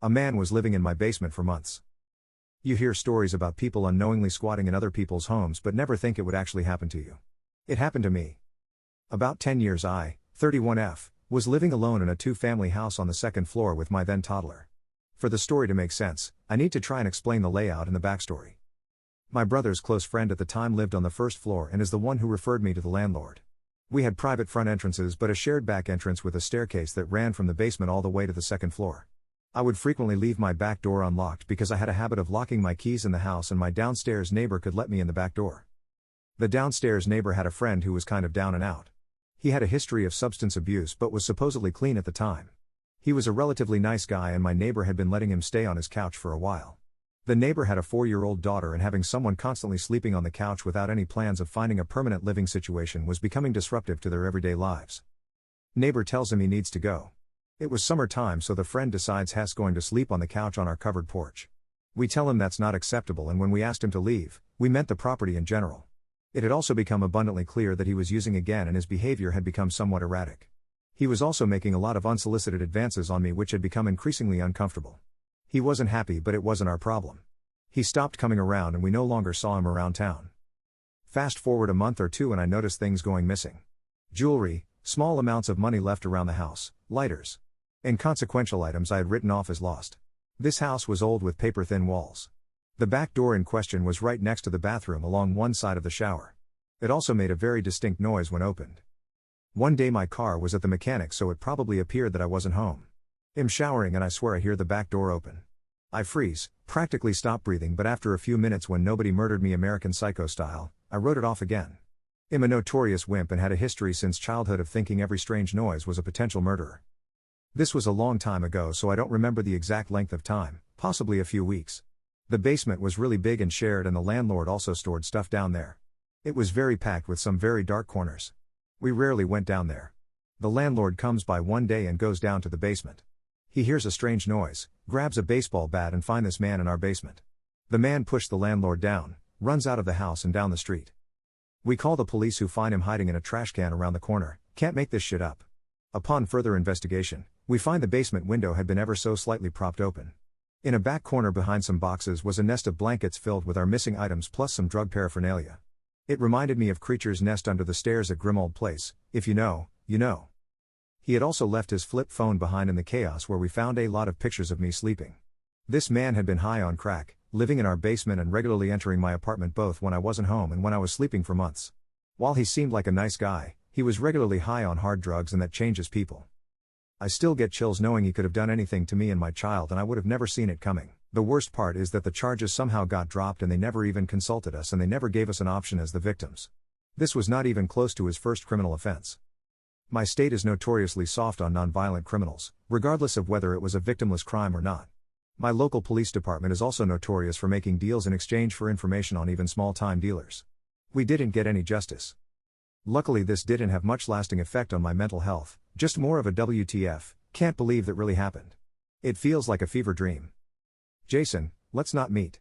A man was living in my basement for months. You hear stories about people unknowingly squatting in other people's homes but never think it would actually happen to you. It happened to me. About 10 years 31F, was living alone in a two-family house on the second floor with my then toddler. For the story to make sense, I need to try and explain the layout and the backstory. My brother's close friend at the time lived on the first floor and is the one who referred me to the landlord. We had private front entrances but a shared back entrance with a staircase that ran from the basement all the way to the second floor. I would frequently leave my back door unlocked because I had a habit of locking my keys in the house and my downstairs neighbor could let me in the back door. The downstairs neighbor had a friend who was kind of down and out. He had a history of substance abuse but was supposedly clean at the time. He was a relatively nice guy and my neighbor had been letting him stay on his couch for a while. The neighbor had a 4-year-old daughter and having someone constantly sleeping on the couch without any plans of finding a permanent living situation was becoming disruptive to their everyday lives. Neighbor tells him he needs to go. It was summertime so the friend decides he's going to sleep on the couch on our covered porch. We tell him that's not acceptable and when we asked him to leave, we meant the property in general. It had also become abundantly clear that he was using again and his behavior had become somewhat erratic. He was also making a lot of unsolicited advances on me which had become increasingly uncomfortable. He wasn't happy but it wasn't our problem. He stopped coming around and we no longer saw him around town. Fast forward a month or two and I noticed things going missing. Jewelry, small amounts of money left around the house, lighters. Inconsequential items I had written off as lost. This house was old with paper-thin walls. The back door in question was right next to the bathroom along one side of the shower. It also made a very distinct noise when opened. One day my car was at the mechanic so it probably appeared that I wasn't home. I'm showering and I swear I hear the back door open. I freeze, practically stop breathing but after a few minutes when nobody murdered me American Psycho style, I wrote it off again. I'm a notorious wimp and had a history since childhood of thinking every strange noise was a potential murderer. This was a long time ago so I don't remember the exact length of time, possibly a few weeks. The basement was really big and shared and the landlord also stored stuff down there. It was very packed with some very dark corners. We rarely went down there. The landlord comes by one day and goes down to the basement. He hears a strange noise, grabs a baseball bat and finds this man in our basement. The man pushed the landlord down, runs out of the house and down the street. We call the police who find him hiding in a trash can around the corner. Can't make this shit up. Upon further investigation, we find the basement window had been ever so slightly propped open. In a back corner behind some boxes was a nest of blankets filled with our missing items plus some drug paraphernalia. It reminded me of Creature's Nest under the stairs at Grimmauld Place. If you know, you know. He had also left his flip phone behind in the chaos where we found a lot of pictures of me sleeping. This man had been high on crack, living in our basement and regularly entering my apartment both when I wasn't home and when I was sleeping for months. While he seemed like a nice guy, he was regularly high on hard drugs and that changes people. I still get chills knowing he could have done anything to me and my child and I would have never seen it coming. The worst part is that the charges somehow got dropped and they never even consulted us and they never gave us an option as the victims. This was not even close to his first criminal offense. My state is notoriously soft on nonviolent criminals, regardless of whether it was a victimless crime or not. My local police department is also notorious for making deals in exchange for information on even small-time dealers. We didn't get any justice. Luckily this didn't have much lasting effect on my mental health, just more of a WTF, can't believe that really happened. It feels like a fever dream. Jason, let's not meet.